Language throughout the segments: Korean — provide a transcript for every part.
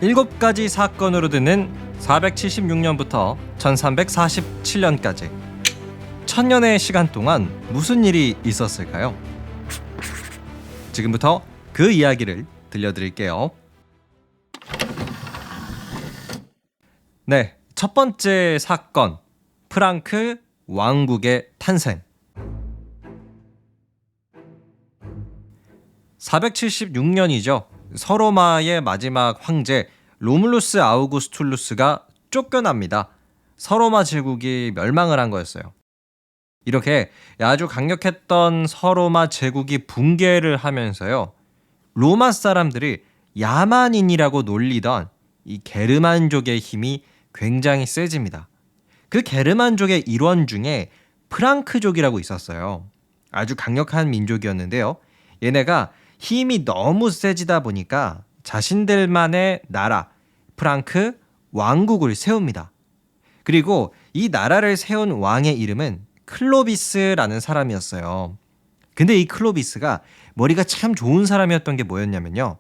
7가지 사건으로 드는 476년부터 1347년까지 1000년의 시간 동안 무슨 일이 있었을까요? 지금부터 그 이야기를 들려드릴게요. 네, 첫 번째 사건, 프랑크 왕국의 탄생. 476년이죠. 서로마의 마지막 황제 로물루스 아우구스툴루스가 쫓겨납니다. 서로마 제국이 멸망을 한 거였어요. 이렇게 아주 강력했던 서로마 제국이 붕괴를 하면서요, 로마 사람들이 야만인이라고 놀리던 이 게르만족의 힘이 굉장히 세집니다. 그 게르만족의 일원 중에 프랑크족이라고 있었어요. 아주 강력한 민족이었는데요. 얘네가 힘이 너무 세지다 보니까 자신들만의 나라, 프랑크 왕국을 세웁니다. 그리고 이 나라를 세운 왕의 이름은 클로비스라는 사람이었어요. 근데 이 클로비스가 머리가 참 좋은 사람이었던 게 뭐였냐면요,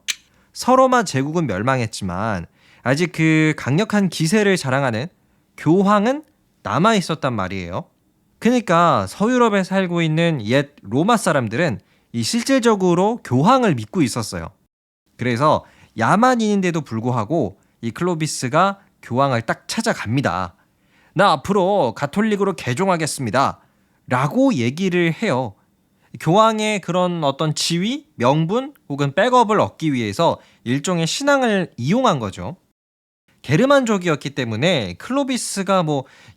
서로마 제국은 멸망했지만 아직 그 강력한 기세를 자랑하는 교황은 남아 있었단 말이에요. 그러니까 서유럽에 살고 있는 옛 로마 사람들은 이 실질적으로 교황을 믿고 있었어요. 그래서 야만인인데도 불구하고 이 클로비스가 교황을 딱 찾아갑니다. 나 앞으로 가톨릭으로 개종하겠습니다 라고 얘기를 해요. 교황의 그런 어떤 지위, 명분 혹은 백업을 얻기 위해서 일종의 신앙을 이용한 거죠. 게르만족이었기 때문에 클로비스가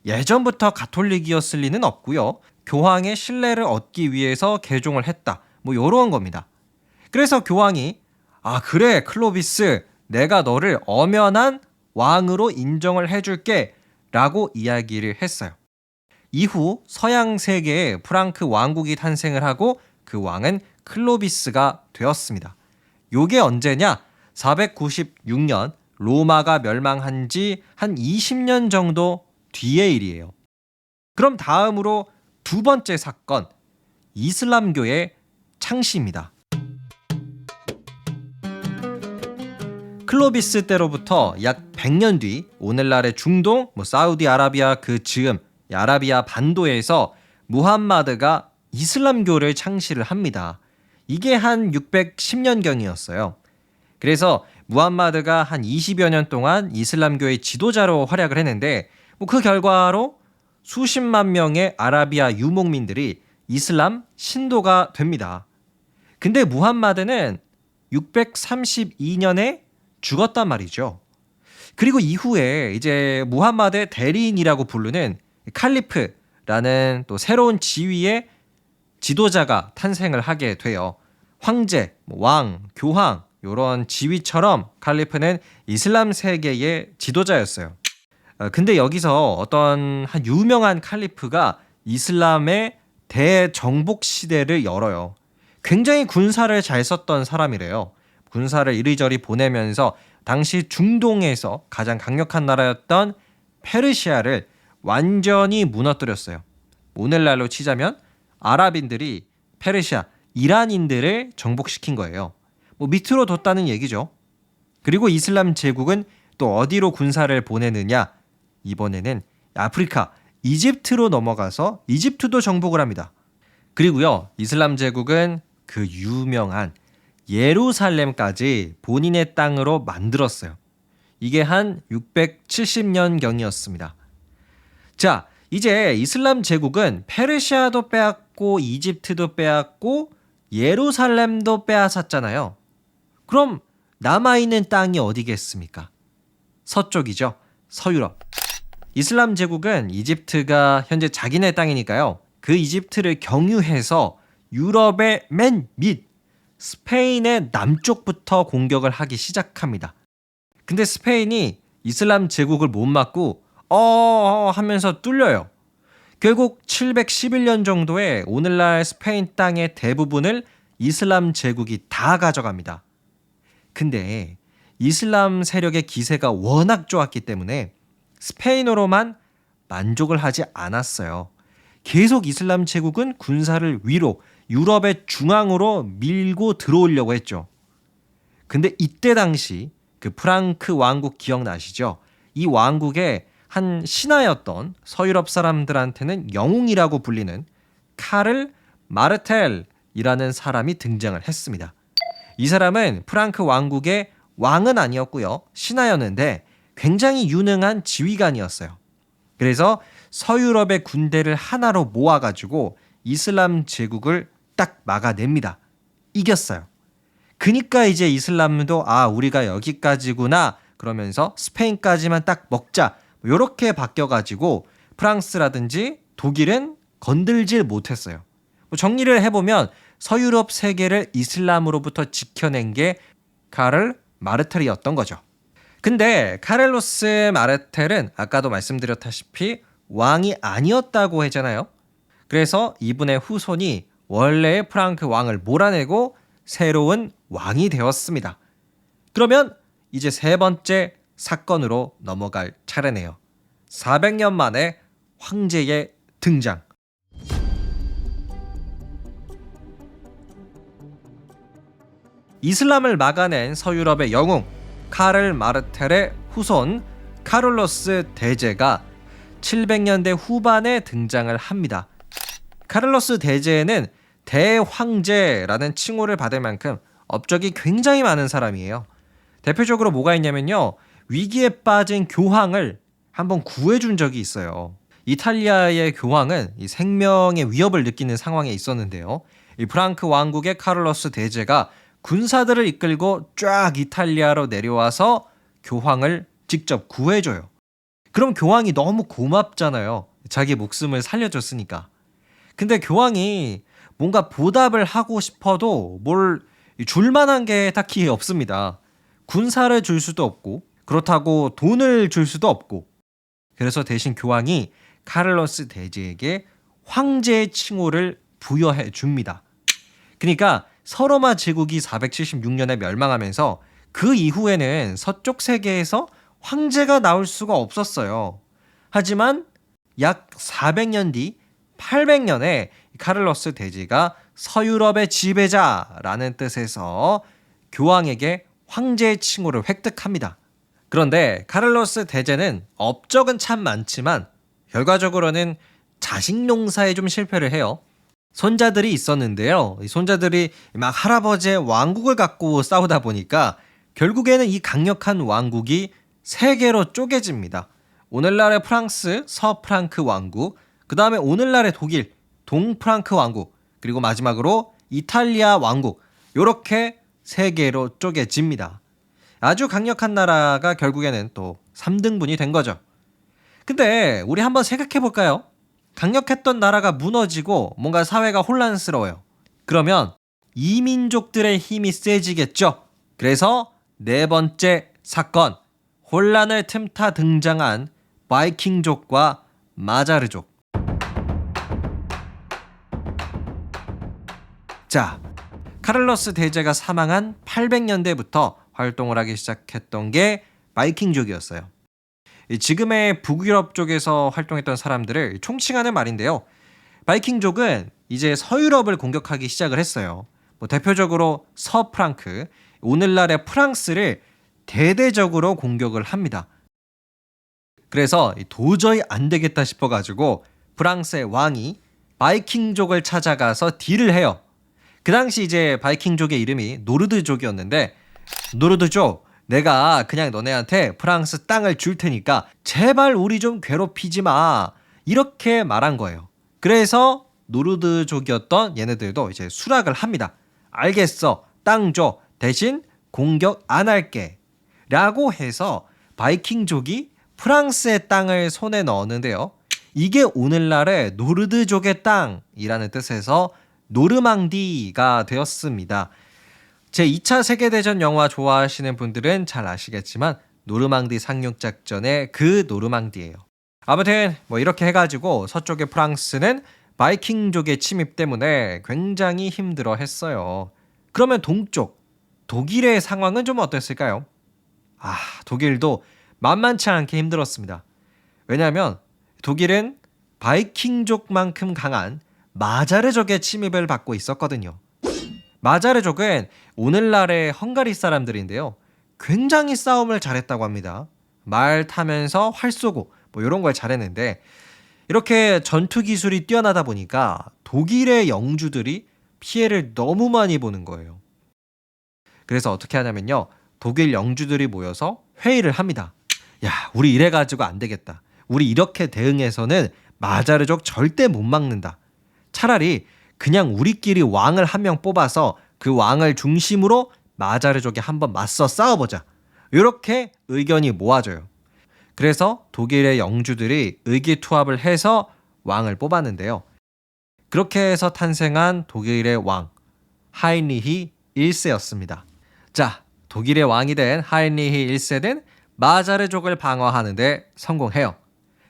예전부터 가톨릭이었을 리는 없고요. 교황의 신뢰를 얻기 위해서 개종을 했다, 이런 겁니다. 그래서 교황이 그래 클로비스, 내가 너를 엄연한 왕으로 인정을 해줄게 라고 이야기를 했어요. 이후 서양 세계에 프랑크 왕국이 탄생을 하고 그 왕은 클로비스가 되었습니다. 요게 언제냐? 496년 로마가 멸망한 지 한 20년 정도 뒤의 일이에요. 그럼 다음으로 두 번째 사건, 이슬람교의 창시입니다. 클로비스 때로부터 약 100년 뒤 오늘날의 중동, 사우디아라비아 그 즈음 아라비아 반도에서 무함마드가 이슬람교를 창시를 합니다. 이게 한 610년경이었어요. 그래서 무함마드가 한 20여 년 동안 이슬람교의 지도자로 활약을 했는데 그 결과로 수십만 명의 아라비아 유목민들이 이슬람 신도가 됩니다. 근데 무함마드는 632년에 죽었단 말이죠. 그리고 이후에 이제 무함마드의 대리인이라고 부르는 칼리프라는 또 새로운 지위의 지도자가 탄생을 하게 돼요. 황제, 왕, 교황 이런 지위처럼 칼리프는 이슬람 세계의 지도자였어요. 근데 여기서 어떤 한 유명한 칼리프가 이슬람의 대정복 시대를 열어요. 굉장히 군사를 잘 썼던 사람이래요. 군사를 이리저리 보내면서 당시 중동에서 가장 강력한 나라였던 페르시아를 완전히 무너뜨렸어요. 오늘날로 치자면 아랍인들이 페르시아, 이란인들을 정복시킨 거예요. 밑으로 뒀다는 얘기죠. 그리고 이슬람 제국은 또 어디로 군사를 보내느냐? 이번에는 아프리카, 이집트로 넘어가서 이집트도 정복을 합니다. 그리고요, 이슬람 제국은 그 유명한 예루살렘까지 본인의 땅으로 만들었어요. 이게 한 670년경이었습니다. 자, 이제 이슬람 제국은 페르시아도 빼앗고 이집트도 빼앗고 예루살렘도 빼앗았잖아요. 그럼 남아있는 땅이 어디겠습니까? 서쪽이죠. 서유럽. 이슬람 제국은 이집트가 현재 자기네 땅이니까요, 그 이집트를 경유해서 유럽의 맨 밑 스페인의 남쪽부터 공격을 하기 시작합니다. 근데 스페인이 이슬람 제국을 못 막고 하면서 뚫려요. 결국 711년 정도에 오늘날 스페인 땅의 대부분을 이슬람 제국이 다 가져갑니다. 근데 이슬람 세력의 기세가 워낙 좋았기 때문에 스페인어로만 만족을 하지 않았어요. 계속 이슬람 제국은 군사를 위로 유럽의 중앙으로 밀고 들어오려고 했죠. 근데 이때 당시 그 프랑크 왕국 기억나시죠? 이 왕국의 한 신하였던 서유럽 사람들한테는 영웅이라고 불리는 카를 마르텔이라는 사람이 등장을 했습니다. 이 사람은 프랑크 왕국의 왕은 아니었고요. 신하였는데 굉장히 유능한 지휘관이었어요. 그래서 서유럽의 군대를 하나로 모아가지고 이슬람 제국을 딱 막아냅니다. 이겼어요. 그니까 이제 이슬람도 우리가 여기까지구나 그러면서 스페인까지만 딱 먹자 이렇게 바뀌어가지고 프랑스라든지 독일은 건들질 못했어요. 정리를 해보면 서유럽 세계를 이슬람으로부터 지켜낸 게 카를 마르텔이었던 거죠. 근데 카를로스 마르텔은 아까도 말씀드렸다시피 왕이 아니었다고 했잖아요. 그래서 이분의 후손이 원래의 프랑크 왕을 몰아내고 새로운 왕이 되었습니다. 그러면 이제 세 번째 사건으로 넘어갈 차례네요. 400년 만에 황제의 등장. 이슬람을 막아낸 서유럽의 영웅 카를 마르텔의 후손 카를로스 대제가 700년대 후반에 등장을 합니다. 카를로스 대제는 대황제라는 칭호를 받을 만큼 업적이 굉장히 많은 사람이에요. 대표적으로 뭐가 있냐면요. 위기에 빠진 교황을 한번 구해준 적이 있어요. 이탈리아의 교황은 이 생명의 위협을 느끼는 상황에 있었는데요. 이 프랑크 왕국의 카를로스 대제가 군사들을 이끌고 쫙 이탈리아로 내려와서 교황을 직접 구해줘요. 그럼 교황이 너무 고맙잖아요. 자기 목숨을 살려줬으니까. 근데 교황이 뭔가 보답을 하고 싶어도 뭘 줄만한 게 딱히 없습니다. 군사를 줄 수도 없고 그렇다고 돈을 줄 수도 없고 그래서 대신 교황이 카를로스 대제에게 황제의 칭호를 부여해 줍니다. 그러니까 서로마 제국이 476년에 멸망하면서 그 이후에는 서쪽 세계에서 황제가 나올 수가 없었어요. 하지만 약 400년 뒤 800년에 카를로스 대제가 서유럽의 지배자라는 뜻에서 교황에게 황제의 칭호를 획득합니다. 그런데 카를로스 대제는 업적은 참 많지만 결과적으로는 자식 농사에 좀 실패를 해요. 손자들이 있었는데요. 이 손자들이 막 할아버지의 왕국을 갖고 싸우다 보니까 결국에는 이 강력한 왕국이 세 개로 쪼개집니다. 오늘날의 프랑스, 서프랑크 왕국, 그 다음에 오늘날의 독일, 동프랑크 왕국, 그리고 마지막으로 이탈리아 왕국, 이렇게 세 개로 쪼개집니다. 아주 강력한 나라가 결국에는 또 3등분이 된 거죠. 근데 우리 한번 생각해 볼까요? 강력했던 나라가 무너지고 뭔가 사회가 혼란스러워요. 그러면 이민족들의 힘이 세지겠죠. 그래서 네 번째 사건, 혼란을 틈타 등장한 바이킹족과 마자르족. 자, 카를로스 대제가 사망한 800년대부터 활동을 하기 시작했던 게 바이킹족이었어요. 지금의 북유럽 쪽에서 활동했던 사람들을 총칭하는 말인데요. 바이킹족은 이제 서유럽을 공격하기 시작을 했어요. 대표적으로 서프랑크, 오늘날의 프랑스를 대대적으로 공격을 합니다. 그래서 도저히 안 되겠다 싶어가지고 프랑스의 왕이 바이킹족을 찾아가서 딜을 해요. 그 당시 이제 바이킹족의 이름이 노르드족이었는데, 노르드족, 내가 그냥 너네한테 프랑스 땅을 줄 테니까 제발 우리 좀 괴롭히지 마. 이렇게 말한 거예요. 그래서 노르드족이었던 얘네들도 이제 수락을 합니다. 알겠어. 땅 줘. 대신 공격 안 할게. 라고 해서 바이킹족이 프랑스의 땅을 손에 넣었는데요. 이게 오늘날의 노르드족의 땅이라는 뜻에서 노르망디가 되었습니다. 제2차 세계대전 영화 좋아하시는 분들은 잘 아시겠지만 노르망디 상륙작전의 그 노르망디예요. 아무튼 이렇게 해가지고 서쪽의 프랑스는 바이킹족의 침입 때문에 굉장히 힘들어 했어요. 그러면 동쪽, 독일의 상황은 좀 어땠을까요? 독일도 만만치 않게 힘들었습니다. 왜냐하면 독일은 바이킹족만큼 강한 마자르족의 침입을 받고 있었거든요. 마자르족은 오늘날의 헝가리 사람들인데요. 굉장히 싸움을 잘했다고 합니다. 말 타면서 활 쏘고 뭐 이런 걸 잘했는데 이렇게 전투 기술이 뛰어나다 보니까 독일의 영주들이 피해를 너무 많이 보는 거예요. 그래서 어떻게 하냐면요. 독일 영주들이 모여서 회의를 합니다. 야, 우리 이래가지고 안 되겠다. 우리 이렇게 대응해서는 마자르족 절대 못 막는다. 차라리 그냥 우리끼리 왕을 한 명 뽑아서 그 왕을 중심으로 마자르족에 한번 맞서 싸워보자. 이렇게 의견이 모아져요. 그래서 독일의 영주들이 의기투합을 해서 왕을 뽑았는데요. 그렇게 해서 탄생한 독일의 왕 하인리히 1세였습니다. 자, 독일의 왕이 된 하인리히 1세는 마자르족을 방어하는데 성공해요.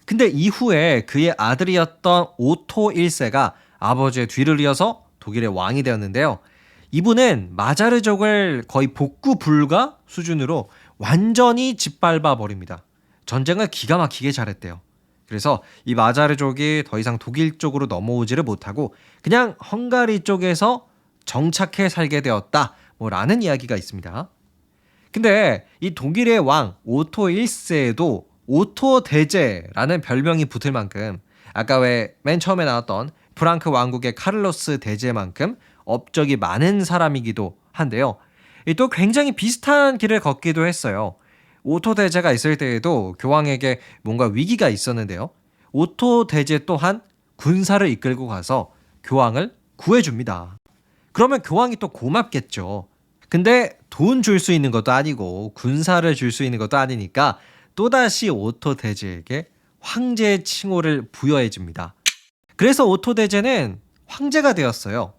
근데 이후에 그의 아들이었던 오토 1세가 아버지의 뒤를 이어서 독일의 왕이 되었는데요. 이분은 마자르족을 거의 복구 불가 수준으로 완전히 짓밟아 버립니다. 전쟁을 기가 막히게 잘했대요. 그래서 이 마자르족이 더 이상 독일 쪽으로 넘어오지를 못하고 그냥 헝가리 쪽에서 정착해 살게 되었다. 라는 이야기가 있습니다. 근데 이 독일의 왕 오토 1세에도 오토 대제라는 별명이 붙을 만큼 아까 왜 맨 처음에 나왔던 프랑크 왕국의 카를로스 대제만큼 업적이 많은 사람이기도 한데요. 또 굉장히 비슷한 길을 걷기도 했어요. 오토 대제가 있을 때에도 교황에게 뭔가 위기가 있었는데요. 오토 대제 또한 군사를 이끌고 가서 교황을 구해줍니다. 그러면 교황이 또 고맙겠죠. 근데 돈 줄 수 있는 것도 아니고 군사를 줄 수 있는 것도 아니니까 또다시 오토 대제에게 황제의 칭호를 부여해 줍니다. 그래서 오토 대제는 황제가 되었어요.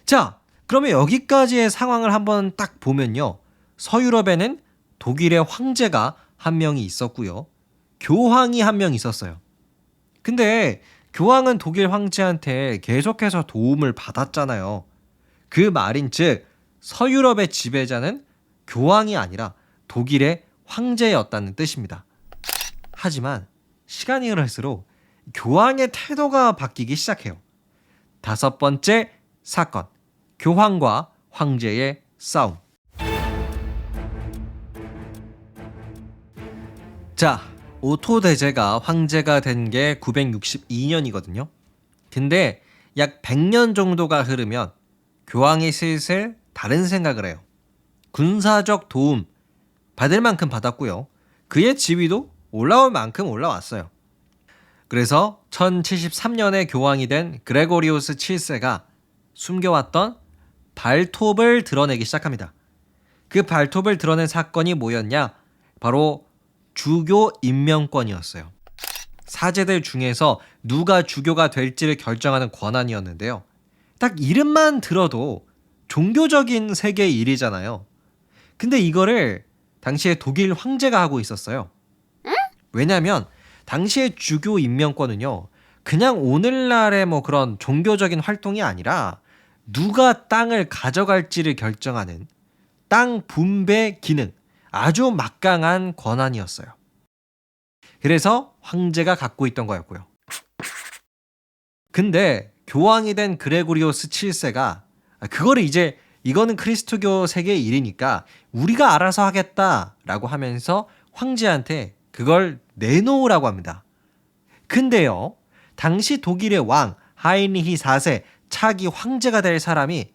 자, 그러면 여기까지의 상황을 한번 딱 보면요. 서유럽에는 독일의 황제가 한 명이 있었고요. 교황이 한 명 있었어요. 근데 교황은 독일 황제한테 계속해서 도움을 받았잖아요. 그 말인즉 서유럽의 지배자는 교황이 아니라 독일의 황제였다는 뜻입니다. 하지만 시간이 흐를수록 교황의 태도가 바뀌기 시작해요. 5번째 사건, 교황과 황제의 싸움. 자, 오토 대제가 황제가 된 게 962년이거든요. 근데 약 100년 정도가 흐르면 교황이 슬슬 다른 생각을 해요. 군사적 도움 받을 만큼 받았고요. 그의 지위도 올라올 만큼 올라왔어요. 그래서 1073년에 교황이 된 그레고리우스 7세가 숨겨왔던 발톱을 드러내기 시작합니다. 그 발톱을 드러낸 사건이 뭐였냐? 바로 주교 임명권이었어요. 사제들 중에서 누가 주교가 될지를 결정하는 권한이었는데요. 딱 이름만 들어도 종교적인 세계의 일이잖아요. 근데 이거를 당시에 독일 황제가 하고 있었어요. 왜냐면 당시의 주교 임명권은요. 그냥 오늘날의 뭐 그런 종교적인 활동이 아니라 누가 땅을 가져갈지를 결정하는 땅 분배 기능, 아주 막강한 권한이었어요. 그래서 황제가 갖고 있던 거였고요. 근데 교황이 된 그레고리오스 7세가 그거를 이제 이거는 그리스도교 세계의 일이니까 우리가 알아서 하겠다라고 하면서 황제한테 그걸 내놓으라고 합니다. 근데요, 당시 독일의 왕 하인리히 4세 차기 황제가 될 사람이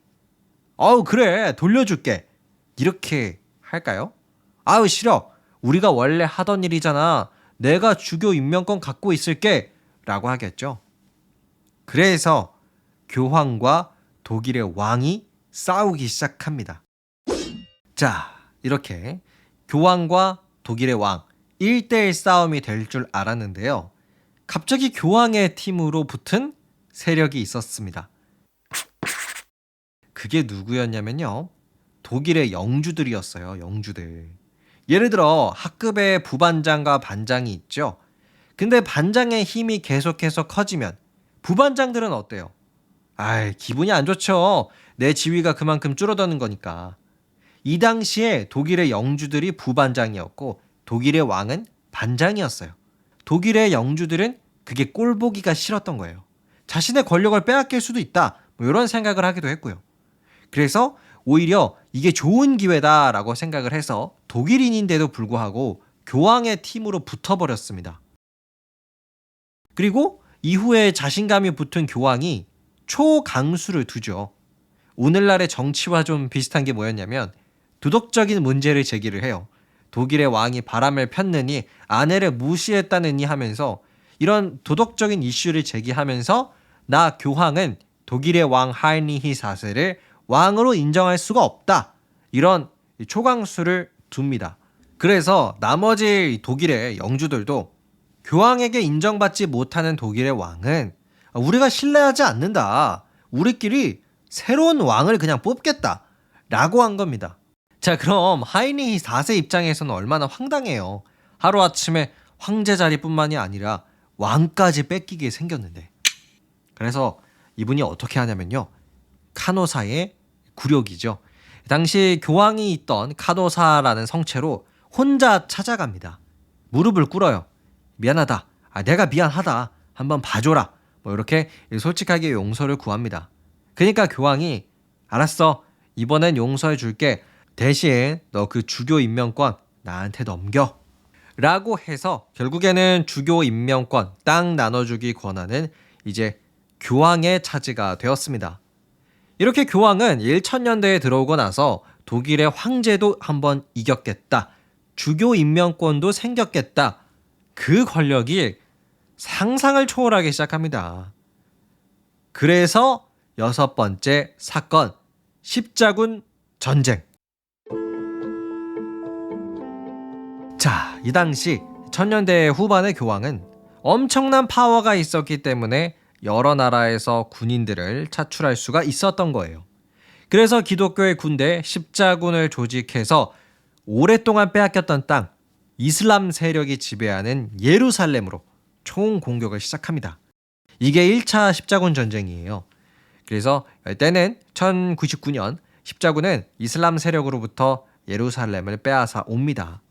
그래 돌려줄게 이렇게 할까요? 아우 싫어, 우리가 원래 하던 일이잖아, 내가 주교 임명권 갖고 있을게 라고 하겠죠. 그래서 교황과 독일의 왕이 싸우기 시작합니다. 자, 이렇게 교황과 독일의 왕 1대1 싸움이 될 줄 알았는데요. 갑자기 교황의 팀으로 붙은 세력이 있었습니다. 그게 누구였냐면요. 독일의 영주들이었어요. 영주들. 예를 들어 학급의 부반장과 반장이 있죠. 근데 반장의 힘이 계속해서 커지면 부반장들은 어때요? 기분이 안 좋죠. 내 지위가 그만큼 줄어드는 거니까. 이 당시에 독일의 영주들이 부반장이었고 독일의 왕은 반장이었어요. 독일의 영주들은 그게 꼴보기가 싫었던 거예요. 자신의 권력을 빼앗길 수도 있다. 이런 생각을 하기도 했고요. 그래서 오히려 이게 좋은 기회다라고 생각을 해서 독일인인데도 불구하고 교황의 팀으로 붙어버렸습니다. 그리고 이후에 자신감이 붙은 교황이 초강수를 두죠. 오늘날의 정치와 좀 비슷한 게 뭐였냐면 도덕적인 문제를 제기를 해요. 독일의 왕이 바람을 폈느니 아내를 무시했다느니 하면서 이런 도덕적인 이슈를 제기하면서 나 교황은 독일의 왕 하이니히 4세를 왕으로 인정할 수가 없다. 이런 초강수를 둡니다. 그래서 나머지 독일의 영주들도 교황에게 인정받지 못하는 독일의 왕은 우리가 신뢰하지 않는다. 우리끼리 새로운 왕을 그냥 뽑겠다. 라고 한 겁니다. 자, 그럼 하이니히 4세 입장에서는 얼마나 황당해요. 하루아침에 황제 자리뿐만이 아니라 왕까지 뺏기게 생겼는데. 그래서 이분이 어떻게 하냐면요. 카노사의 굴욕이죠. 당시 교황이 있던 카노사라는 성체로 혼자 찾아갑니다. 무릎을 꿇어요. 미안하다. 내가 미안하다. 한번 봐줘라. 뭐 이렇게 솔직하게 용서를 구합니다. 그러니까 교황이 알았어. 이번엔 용서해 줄게. 대신 너 그 주교 임명권 나한테 넘겨. 라고 해서 결국에는 주교 임명권, 땅 나눠주기 권한은 이제 교황의 차지가 되었습니다. 이렇게 교황은 1000년대에 들어오고 나서 독일의 황제도 한번 이겼겠다. 주교 임명권도 생겼겠다. 그 권력이 상상을 초월하기 시작합니다. 그래서 6번째 사건, 십자군 전쟁. 자, 이 당시 1000년대 후반의 교황은 엄청난 파워가 있었기 때문에 여러 나라에서 군인들을 차출할 수가 있었던 거예요. 그래서 기독교의 군대 십자군을 조직해서 오랫동안 빼앗겼던 땅, 이슬람 세력이 지배하는 예루살렘으로 총공격을 시작합니다. 이게 1차 십자군 전쟁이에요. 그래서 때는 1099년 십자군은 이슬람 세력으로부터 예루살렘을 빼앗아 옵니다.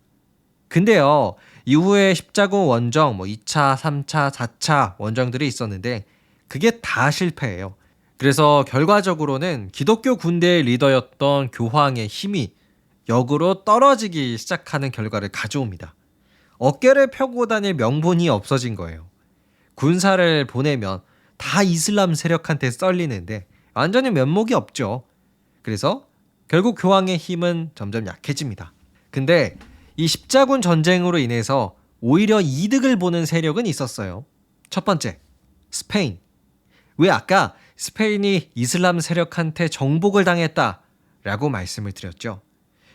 근데요, 이후에 십자군 원정, 2차, 3차, 4차 원정들이 있었는데 그게 다 실패해요. 그래서 결과적으로는 기독교 군대의 리더였던 교황의 힘이 역으로 떨어지기 시작하는 결과를 가져옵니다. 어깨를 펴고 다닐 명분이 없어진 거예요. 군사를 보내면 다 이슬람 세력한테 썰리는데 완전히 면목이 없죠. 그래서 결국 교황의 힘은 점점 약해집니다. 근데 이 십자군 전쟁으로 인해서 오히려 이득을 보는 세력은 있었어요. 첫 번째, 스페인. 왜 아까 스페인이 이슬람 세력한테 정복을 당했다라고 말씀을 드렸죠.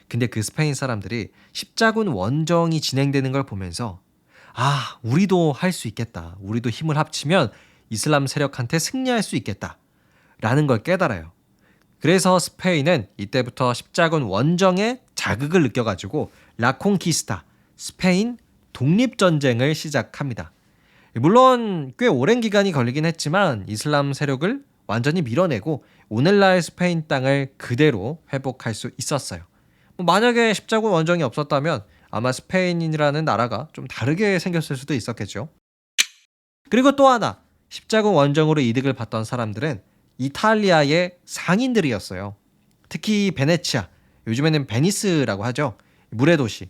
근데 그 스페인 사람들이 십자군 원정이 진행되는 걸 보면서 우리도 할 수 있겠다. 우리도 힘을 합치면 이슬람 세력한테 승리할 수 있겠다. 라는 걸 깨달아요. 그래서 스페인은 이때부터 십자군 원정에 자극을 느껴가지고 라콩키스타, 스페인 독립전쟁을 시작합니다. 물론 꽤 오랜 기간이 걸리긴 했지만 이슬람 세력을 완전히 밀어내고 오늘날 스페인 땅을 그대로 회복할 수 있었어요. 만약에 십자군 원정이 없었다면 아마 스페인이라는 나라가 좀 다르게 생겼을 수도 있었겠죠. 그리고 또 하나, 십자군 원정으로 이득을 봤던 사람들은 이탈리아의 상인들이었어요. 특히 베네치아, 요즘에는 베니스라고 하죠. 물의 도시.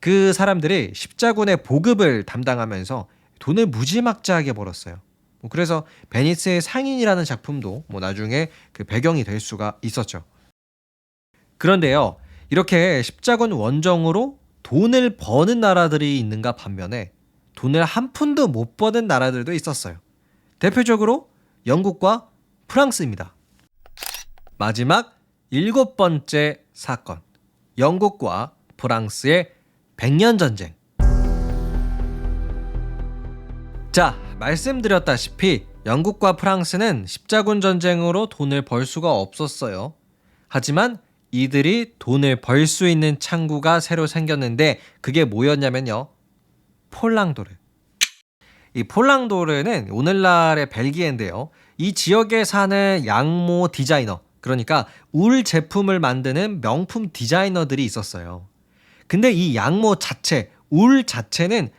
그 사람들이 십자군의 보급을 담당하면서 돈을 무지막지하게 벌었어요. 그래서 베니스의 상인이라는 작품도 나중에 그 배경이 될 수가 있었죠. 그런데요, 이렇게 십자군 원정으로 돈을 버는 나라들이 있는가 반면에 돈을 한 푼도 못 버는 나라들도 있었어요. 대표적으로 영국과 프랑스입니다. 마지막 7번째 사건, 영국과 프랑스의 100년 전쟁. 자, 말씀드렸다시피 영국과 프랑스는 십자군 전쟁으로 돈을 벌 수가 없었어요. 하지만 이들이 돈을 벌 수 있는 창구가 새로 생겼는데 그게 뭐였냐면요, 폴랑도르. 이 폴랑도르는 오늘날의 벨기에인데요, 이 지역에 사는 양모 디자이너, 그러니까 울 제품을 만드는 명품 디자이너들이 있었어요. 근데 이 양모 자체, 울 자체는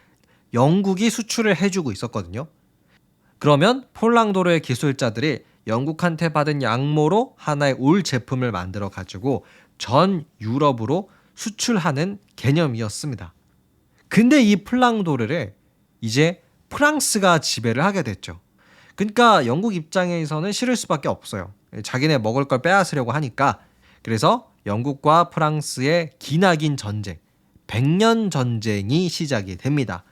영국이 수출을 해주고 있었거든요. 그러면 폴랑도르의 기술자들이 영국한테 받은 양모로 하나의 울 제품을 만들어 가지고 전 유럽으로 수출하는 개념이었습니다. 근데 이 플랑도르를 이제 프랑스가 지배를 하게 됐죠. 그러니까 영국 입장에서는 싫을 수밖에 없어요. 자기네 먹을 걸 빼앗으려고 하니까. 그래서 영국과 프랑스의 기나긴 전쟁, 100년 전쟁이 시작이 됩니다.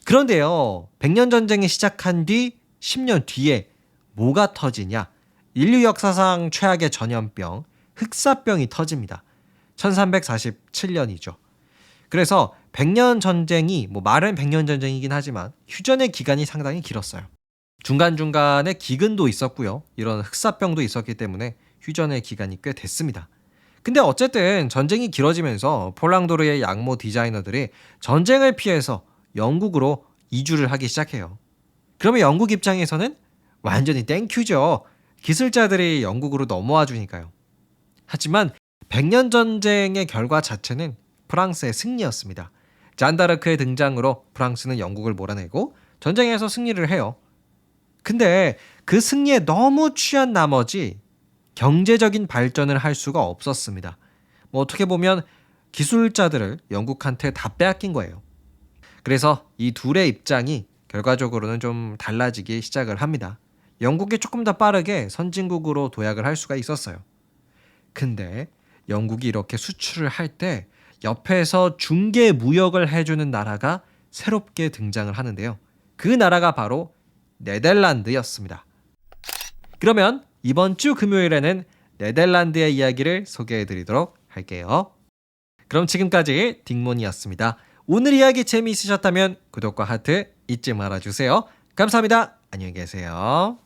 그런데요, 100년 전쟁이 시작한 뒤 10년 뒤에 뭐가 터지냐? 인류 역사상 최악의 전염병, 흑사병이 터집니다. 1347년이죠. 그래서 100년 전쟁이 말은 100년 전쟁이긴 하지만 휴전의 기간이 상당히 길었어요. 중간중간에 기근도 있었고요. 이런 흑사병도 있었기 때문에 휴전의 기간이 꽤 됐습니다. 근데 어쨌든 전쟁이 길어지면서 폴랑도르의 양모 디자이너들이 전쟁을 피해서 영국으로 이주를 하기 시작해요. 그러면 영국 입장에서는 완전히 땡큐죠. 기술자들이 영국으로 넘어와 주니까요. 하지만 100년 전쟁의 결과 자체는 프랑스의 승리였습니다. 잔다르크의 등장으로 프랑스는 영국을 몰아내고 전쟁에서 승리를 해요. 근데 그 승리에 너무 취한 나머지 경제적인 발전을 할 수가 없었습니다. 어떻게 보면 기술자들을 영국한테 다 빼앗긴 거예요. 그래서 이 둘의 입장이 결과적으로는 좀 달라지기 시작을 합니다. 영국이 조금 더 빠르게 선진국으로 도약을 할 수가 있었어요. 근데 영국이 이렇게 수출을 할 때 옆에서 중개 무역을 해주는 나라가 새롭게 등장을 하는데요. 그 나라가 바로 네덜란드였습니다. 그러면 이번 주 금요일에는 네덜란드의 이야기를 소개해드리도록 할게요. 그럼 지금까지 딩몬이었습니다. 오늘 이야기 재미있으셨다면 구독과 하트 잊지 말아주세요. 감사합니다. 안녕히 계세요.